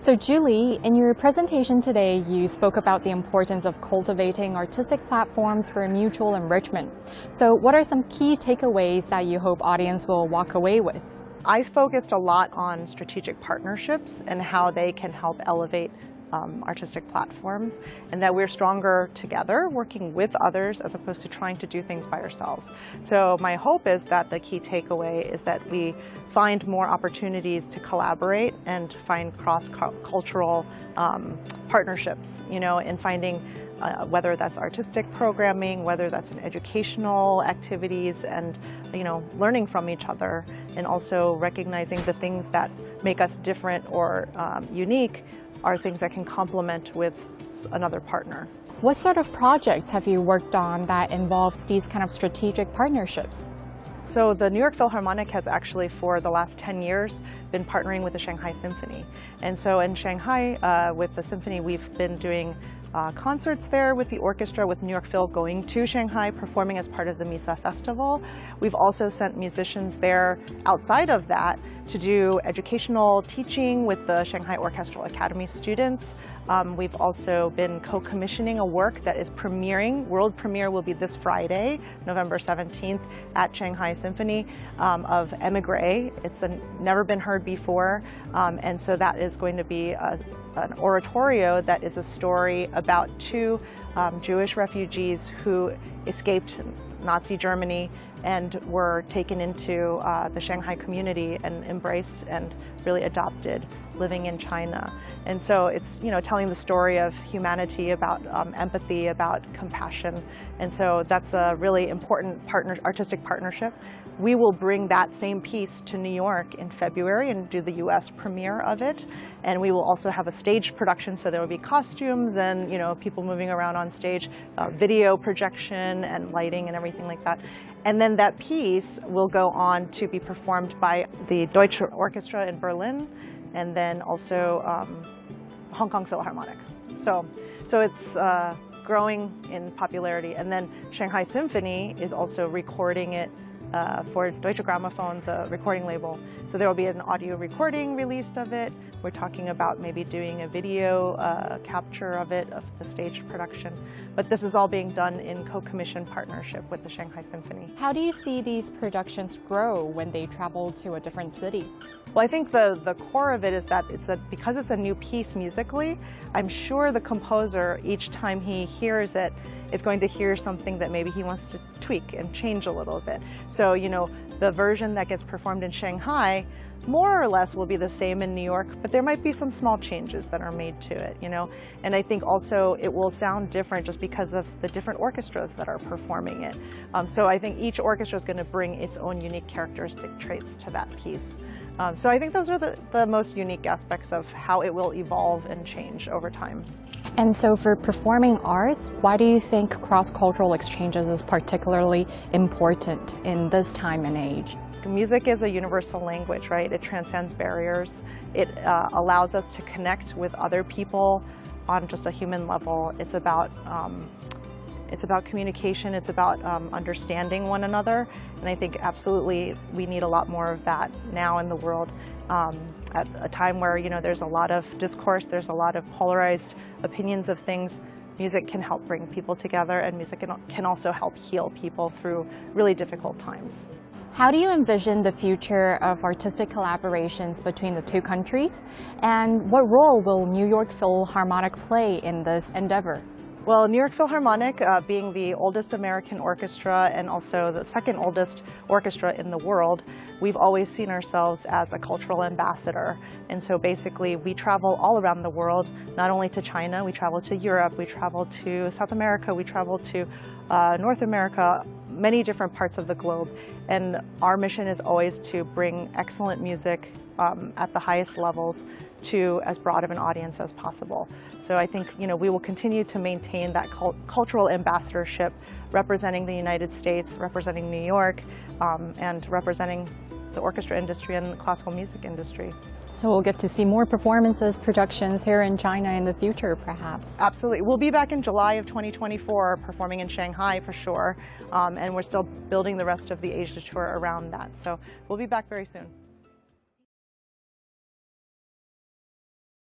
So Julie, in your presentation today, you spoke about the importance of cultivating artistic platforms for mutual enrichment. So what are some key takeaways that you hope audience will walk away with? I focused a lot on strategic partnerships and how they can help elevate artistic platforms, and that we're stronger together working with others as opposed to trying to do things by ourselves. So my hope is that the key takeaway is that we find more opportunities to collaborate and find cross-cultural partnerships, in finding whether that's artistic programming, whether that's in educational activities, and learning from each other, and also recognizing the things that make us different or unique are things that can complement with another partner. What sort of projects have you worked on that involves these kind of strategic partnerships? So the New York Philharmonic has actually, for the last 10 years, been partnering with the Shanghai Symphony. And so in Shanghai, with the Symphony, we've been doing concerts there with the orchestra, with New York Phil going to Shanghai, performing as part of the Misa Festival. We've also sent musicians there outside of that to do educational teaching with the Shanghai Orchestral Academy students. We've also been co-commissioning a work that is premiering. World premiere will be this Friday, November 17th, at Shanghai Symphony, of Émigré. It's never been heard before, and so that is going to be an oratorio that is a story about two Jewish refugees who escaped Nazi Germany and were taken into the Shanghai community and embraced and really adopted living in China. And so it's telling the story of humanity, about empathy, about compassion. And so that's a really important artistic partnership. We will bring that same piece to New York in February and do the US premiere of it. And we will also have a stage production, so there will be costumes and people moving around on stage, video projection and lighting and everything like that. And then that piece will go on to be performed by the Deutsche Orchestra in Berlin, and then also Hong Kong Philharmonic. So it's growing in popularity. And then Shanghai Symphony is also recording it for Deutsche Grammophon, the recording label. So there will be an audio recording released of it. We're talking about maybe doing a video capture of it, of the staged production. But this is all being done in co-commission partnership with the Shanghai Symphony. How do you see these productions grow when they travel to a different city? Well, I think the core of it is that because it's a new piece musically, I'm sure the composer, each time he hears it, is going to hear something that maybe he wants to tweak and change a little bit. So, the version that gets performed in Shanghai more or less will be the same in New York, but there might be some small changes that are made to it, And I think also it will sound different just because of the different orchestras that are performing it. So I think each orchestra is going to bring its own unique characteristic traits to that piece. So I think those are the most unique aspects of how it will evolve and change over time. And so for performing arts, why do you think cross-cultural exchanges is particularly important in this time and age? Music is a universal language, right? It transcends barriers. It allows us to connect with other people on just a human level. It's about communication. It's about understanding one another. And I think absolutely we need a lot more of that now in the world. At a time where there's a lot of discourse, there's a lot of polarized opinions of things, music can help bring people together, and music can also help heal people through really difficult times. How do you envision the future of artistic collaborations between the two countries? And what role will New York Philharmonic play in this endeavor? Well, New York Philharmonic, being the oldest American orchestra and also the second oldest orchestra in the world, we've always seen ourselves as a cultural ambassador. And so basically we travel all around the world, not only to China, we travel to Europe, we travel to South America, we travel to North America, many different parts of the globe. And our mission is always to bring excellent music at the highest levels to as broad of an audience as possible. So I think we will continue to maintain that cultural ambassadorship, representing the United States, representing New York, and representing the orchestra industry and the classical music industry. So we'll get to see more performances, productions here in China in the future, perhaps. Absolutely. We'll be back in July of 2024 performing in Shanghai for sure, and we're still building the rest of the Asia tour around that. So we'll be back very soon.